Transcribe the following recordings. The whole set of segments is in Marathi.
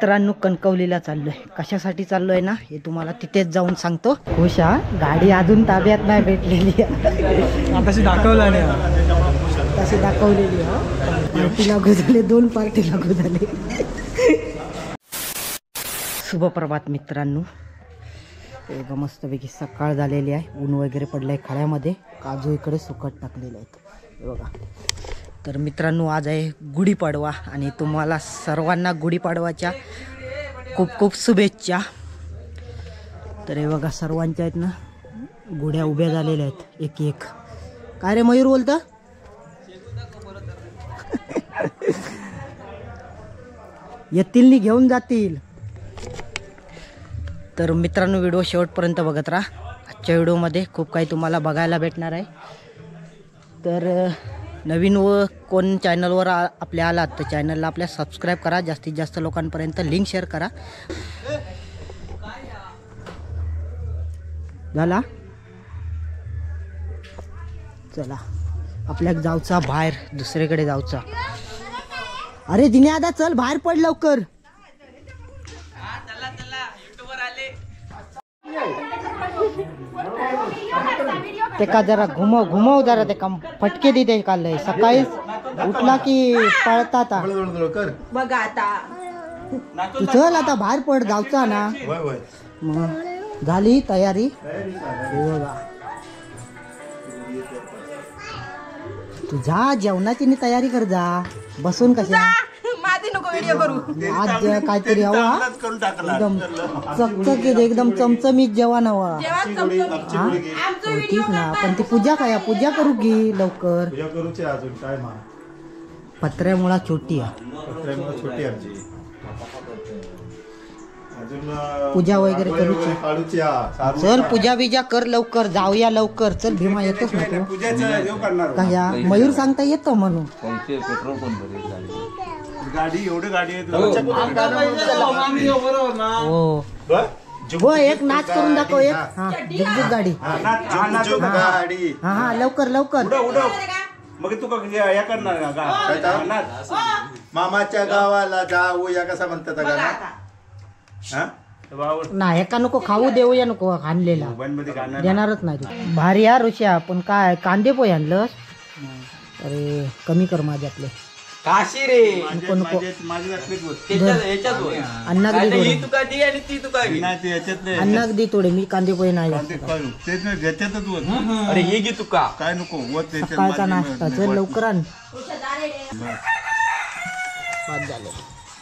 मित्रांनो कणकवलीला चाललोय. कशासाठी चाललोय ना हे तुम्हाला तिथेच जाऊन सांगतो. खुशा गाडी अजून ताब्यात नाही भेटलेली. तशी दाखवला नाही, तशी दाखवलेली. पार्टी लागू झाले, 2 पार्टी लागू झाले. शुभप्रभात मित्रांनो. एवढं मस्तपैकी सकाळ झालेली आहे. ऊन वगैरे पडलंय खड्यामध्ये. काजू इकडे सुकट टाकलेले आहेत हे बघा. तर मित्रांनो आज आहे गुढीपाडवा आणि तुम्हाला सर्वांना गुढीपाडवाच्या खूप खूप शुभेच्छा. तर हे बघा सर्वांच्या आहेत ना गुढ्या उभ्या झालेल्या आहेत एक एक. काय रे मयूर बोलतं? येतील नी घेऊन जातील. तर मित्रांनो व्हिडिओ शेवटपर्यंत बघत राहा. आजच्या व्हिडिओमध्ये खूप काही तुम्हाला बघायला भेटणार आहे. तर नवीन व कोण चॅनलवर आपल्या आलात तर चॅनलला आपल्या सबस्क्राईब करा. जास्तीत जास्त लोकांपर्यंत लिंक शेअर करा. झाला चला आपल्या जाऊचा बाहेर दुसरीकडे जाऊचा. अरे दिने आदा चल बाहेर पड लवकर. ते का जरा घुमव जरा ते काम फटके देते काल सकाळी उठला की पळता. बघा आता तू चल आता बाहेर पड गावचा ना. मग झाली तयारी. तू जा जेवणाची तयारी कर. जा बसून कशा आज काहीतरी हवा एकदम चकचकीत एकदम चमचमीत जेवण हवा. ठीक ना पण ती पूजा काय पूजा करू की लवकर. पत्र्यामुळा छोटी आहे. पूजा वगैरे करूची. चल पूजा बिजा कर लवकर. जाऊया लवकर. चल भीमा येतोच ना तू. काय मयूर सांगता येतो म्हणून. गाडी एवढी गाडी हो एक नाच करून दाखव. एक हा झुकझुक गाडी. हा लवकर लवकर. मग तू या करणार मामाच्या गावाला जाऊ या कसा म्हणतात ना. एका नको खाऊ देऊया नको आणलेला देणारच नाही. भारी या ऋषा पण काय कांदे पोहे आणलं. अरे कमी कर माझ्यातले. काशी रे नको नको अन्नाक दे थोडे. मी कांदे पोहे नाही. अरे हे घे तुका काय नको सकाळचा नाश्ता. चल लवकर आण.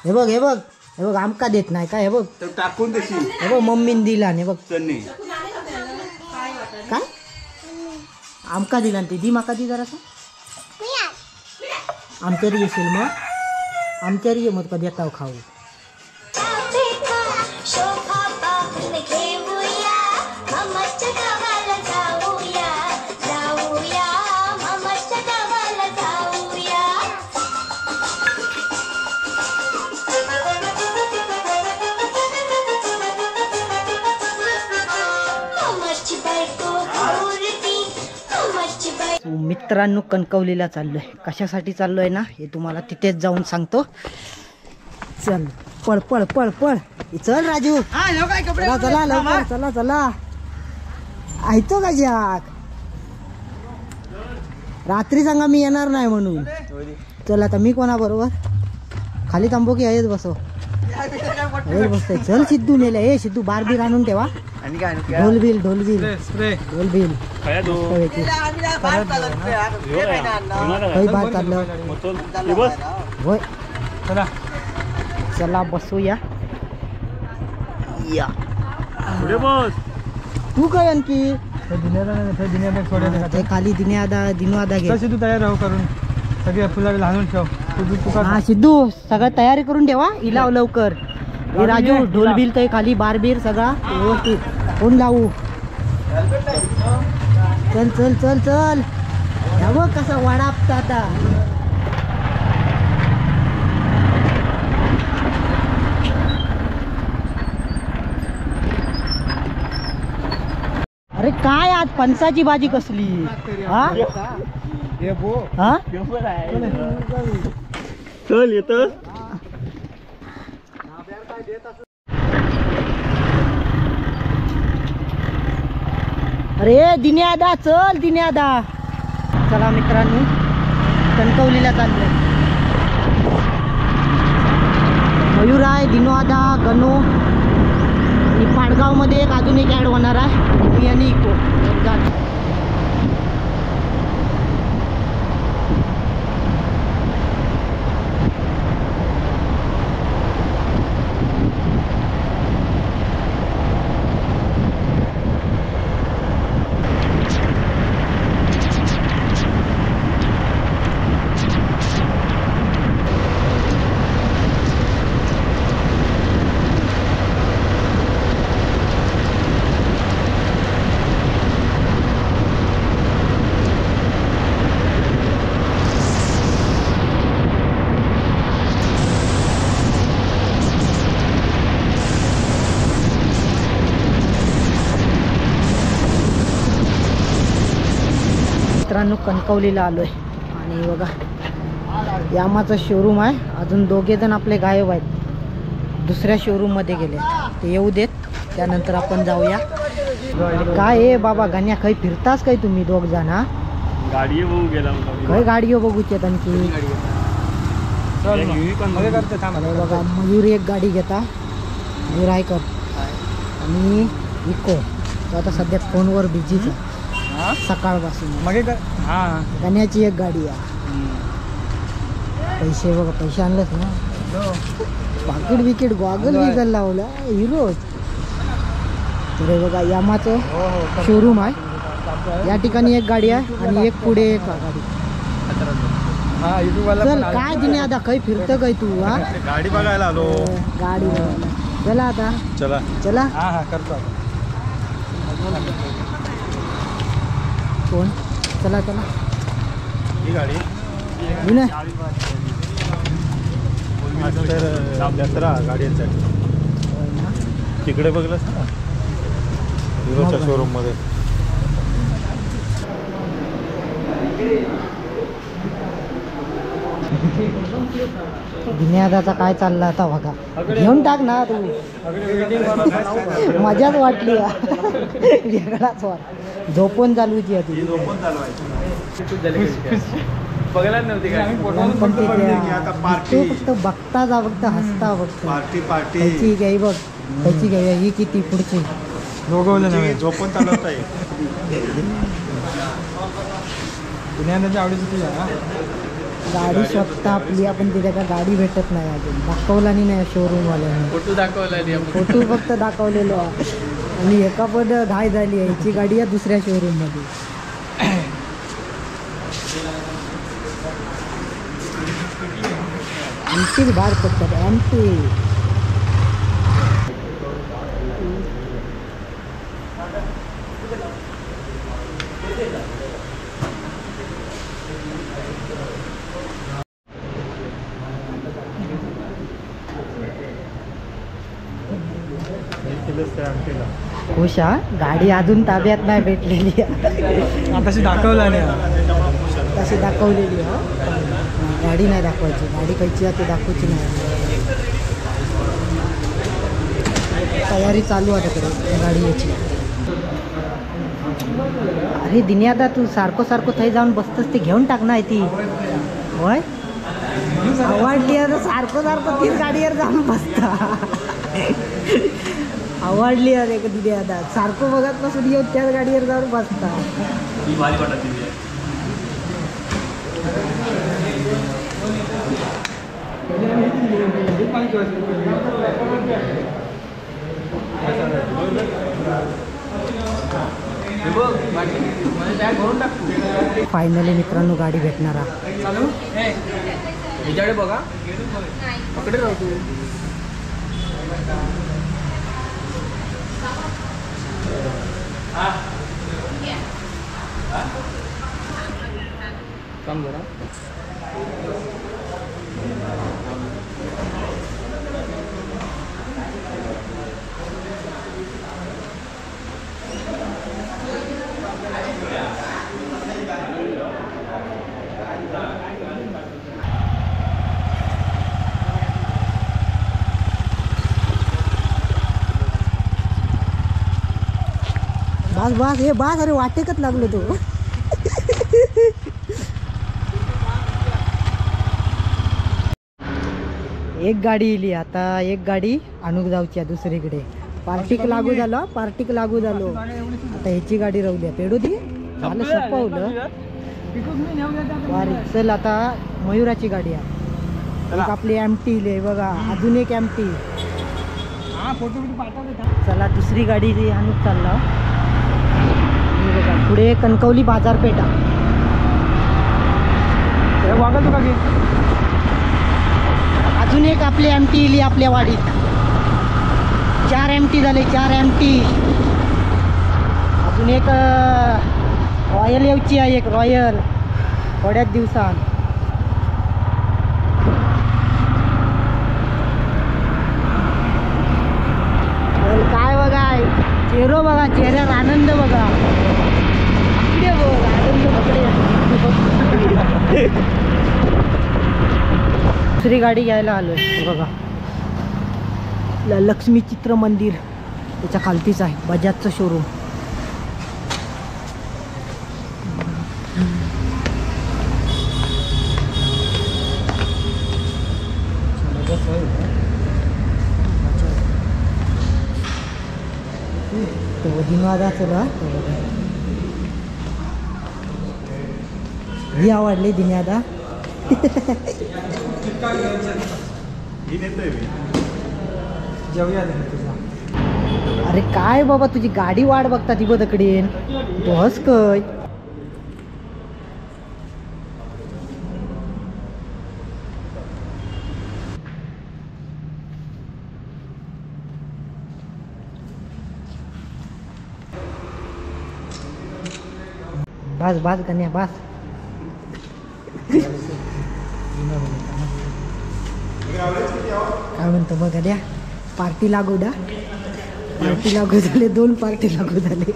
हे बघ हे बघ हे बघ आमका देत नाही काय. हे बघ टाकून देशी. हे बघ मम्मीने दिला. हे बघ काय आमका दिला ते दी माका दी जरासा. आमच्यारी येशील मग. आमच्यारी ये मग कधी येता खाऊ. मित्रांनो कणकवलीला चाललोय. कशासाठी चाललोय ना हे तुम्हाला तिथेच जाऊन सांगतो. चल पळ पळ पळ पळ. चल राजू चला चला लवकर चला चला. ऐकतो का जाक रात्री सांगा मी येणार नाही म्हणून. चल आता मी कोणा बरोबर खाली थांबो की हेच बसव. बसतोय. चल सिद्धू नेले. हे सिद्धू बारबीर आणून ठेवा. ढोलबिल ढोलबिल ढोलबिल बाहेर काढलं होय. चला बसूया. तू काय आणखी खाली दिनवादा घे. तू तयार राहू करून सगळे फुलाला आणून ठेव. हा सिद्धू सगळं तयारी करून ठेवा. इलाव लवकर. हे राजू ढोलबिल ते खाली बारबीर सगळा व्यवस्थित कोण लावू. चल चल चल चल. बघ कसा वाडापता आता. अरे काय आज फणसाची भाजी कसली. हा हा चल येतोस. अरे दिन्यादा चल दिन्यादा. चला मित्रांनो कणकवलीला चाललोय. मयूर आहे, दिनोदा, गणो आणि पाडगाव मध्ये एक अजून एक ऍड होणार आहे. मी आणि इको मित्रांनो कणकवलीला आलोय. आणि बघा यामाचं शोरूम आहे. अजून दोघे जण आपले गायब आहेत, दुसऱ्या शोरूम मध्ये गेले. ते येऊ देत, त्यानंतर आपण जाऊया. काय आहे बाबा गण्या, काही फिरताच काही तुम्ही दोघ जण? हा गाडी बघू गेला काही गाडी बघूची आणखी. बघा मयूर एक गाडी घेता, मयूर आहे कर आणि इको आता सध्या फोनवर बिझीच आहे सकाळपासून. गण्याची एक गाडी आहे. पैसे बघा, पैसे आणलेच ना, पाकिट बिकीट गॉगल बिगल लावला हिरो. तर बघा यामाचं शोरूम आहे. या ठिकाणी एक गाडी आहे आणि एक पुढे एक गाडी. चल काय दिने आता काही फिरतं काय तू? हा गाडी बघायला आलो. गाडी बघायला चला आता. चला चला करतो. कोण? चला चला ही गाडी जत्रा गाड्यांसाठी तिकडे बघलंस ना हिरोच्या शोरूम मध्ये. दिन्यादाचा काय चालला आता बघा. घेऊन टाक ना तू, मजाच वाटली. वेगळाच वाट. झोपून चालूची होती. बघायला नव्हती पण तू फक्त बघता जा, फक्त हसता फक्त. पार्टी पार्टी त्याची घ्याई बघ, त्याची घ्याई ही किती पुढची झोपून चालवता येईल. आवडीची गाडी स्वतः आपली. आपण तिथे का गाडी भेटत नाही अजून, दाखवला नाही शोरूम वाल्याने. फोटो दाखवला, फोटो फक्त दाखवलेलो आणि एका पण घाय झाली आहे. याची गाडी आहे दुसऱ्या शोरूम मध्ये. आमचीच बाहेर पडतात आमची. खुश हा, गाडी अजून ताब्यात नाही भेटलेली. तशी दाखवला नाही, तशी दाखवलेली. हा गाडी नाही दाखवायची, गाडी खायची आहे ते दाखवायची नाही. तयारी चालू आहे तिकडे गाडी याची. अरे दिन्यादा तू सारखं सारखं थंय जाऊन बसतस, ते घेऊन टाक ना ती. होय आवडली आहे तर सारखं सारखं तीच गाडीवर जाऊन बसता. आवडली आहे का दिन्यादा, सारखं बघत नसून येऊन त्याच गाडीवर जाऊन बसता. फायनली मित्रांनो गाडी भेटणार आहे. बघा पकडे राहतो. काम जरा बास बास हे बास अरे वाटेकच लागलो तो. एक गाडी इली आता एक गाडी आणूक जाऊची दुसरीकडे. पार्टीक लागू झालो आता ह्याची गाडी राहूद्या पेडू ती झालं सपवलं. चल आता मयुराची गाडी आहे एक आपली एमटी इले बघा अजून एक एमटी. चला दुसरी गाडी आणूक चालला बघा पुढे कणकवली बाजारपेठा. अजून एक आपली एमटी इली आपल्या वाडीत. 4 एमटी झाले 4 एमटी. अजून एक रॉयल येऊची आहे एक रॉयल थोड्याच दिवसात. काय बघा चेहरो बघा चेहऱ्यावर आनंद बघा इकडे बघ आनंद पकडे. दुसरी गाडी घ्यायला आलोय बघा लक्ष्मी चित्र मंदिर त्याच्या खालतीच आहे बजाजचं शोरूम. तो दिनवादा चला ही आवडली दिन्यादा. अरे काय बाबा तुझी गाडी वाट बघता ती बदकडेन बस काय. बस बस कन्या बस. काय म्हणतो बघा द्या पार्टी लागू द्या. पार्टी लागू झाले 2 पार्टी लागू झाले.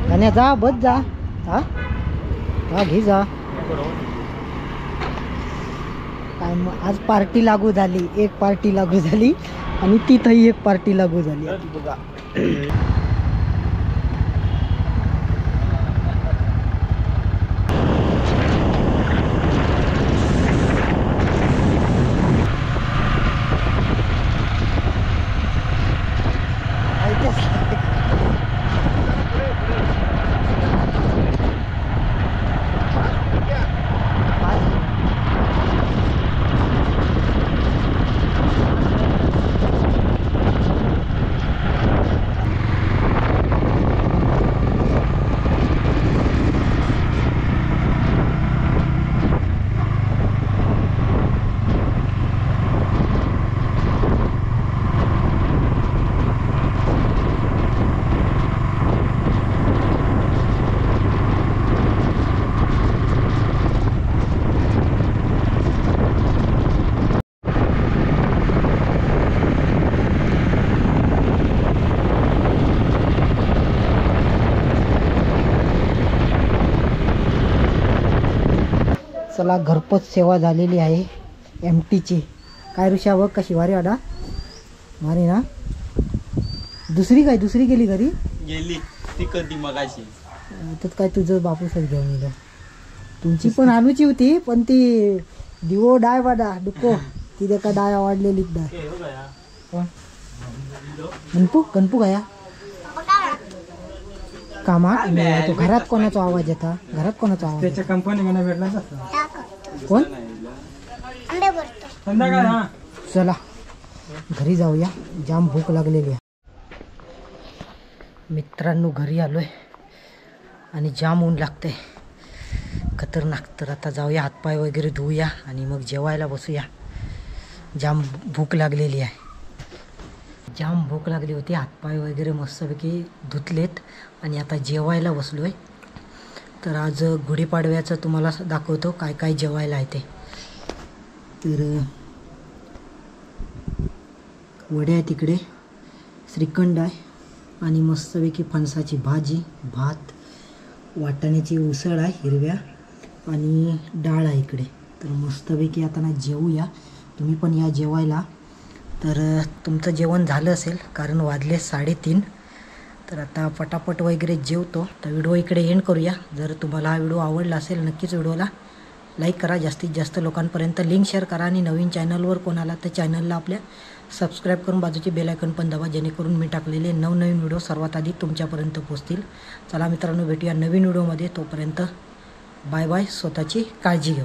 कन्या जा बस जा हा घे जा. काय आज पार्टी लागू झाली एक पार्टी लागू झाली आणि तिथंही एक पार्टी लागू झाली बघा. चला घरपोच सेवा झालेली आहे एमटीची. काय ऋषा बघ कशी वारी आडा मारी ना. दुसरी गेली घरी गेली ती कधी मगाशी. तर काय तुझं बापूसच घेऊन येलं. तुमची पण आणूची होती पण ती दिवो डाय वाडा डुको तिथे का डाय आवडलेली डाय. गणपू गाया कामा तो घरात कोणाचा आवाज येता. घरात कोणाचा आवाज त्याच्या कंपनी भेटला कोण. संध्याकाळ हा चला घरी जाऊया जाम भूक लागलेली आहे. मित्रांनो घरी आलोय आणि जाम ऊन लागतंय खतरनाक. तर आता जाऊया हातपाय वगैरे धुवूया आणि मग जेवायला बसूया. जाम भूक लागलेली आहे. जाम भूक लागली होती. हातपाय वगैरे मस्तपैकी धुतलेत आणि आता जेवायला बसलोय. तर आज गुढीपाडव्याचं तुम्हाला दाखवतो काय काय जेवायला आहे ते. तर वड्या आहे तिकडे, श्रीखंड आहे आणि मस्तपैकी फणसाची भाजी, भात, वाटाण्याची उसळ आहे हिरव्या आणि डाळ आहे इकडे. तर मस्तपैकी आता ना जेवूया. तुम्ही पण या जेवायला. तर तुमचं जेवण झालं असेल कारण वाजले 3:30. तर आता पटापट वगैरे जेवतो. तर व्हिडिओ इकडे एंड करूया. जर तुम्हाला हा व्हिडिओ आवडला असेल नक्कीच व्हिडिओला लाईक करा, जास्तीत जास्त लोकांपर्यंत लिंक शेअर करा आणि नवीन चॅनलवर कोणाला तर चॅनलला आपल्या सबस्क्राईब करून बाजूचे बेल आयकॉन पण दाबा, जेणेकरून मी टाकलेले नवनवीन व्हिडिओ सर्वात आधी तुमच्यापर्यंत पोहोचतील. चला मित्रांनो, भेटूया नवीन व्हिडिओमध्ये. तोपर्यंत बाय बाय. स्वतःची काळजी घ्या.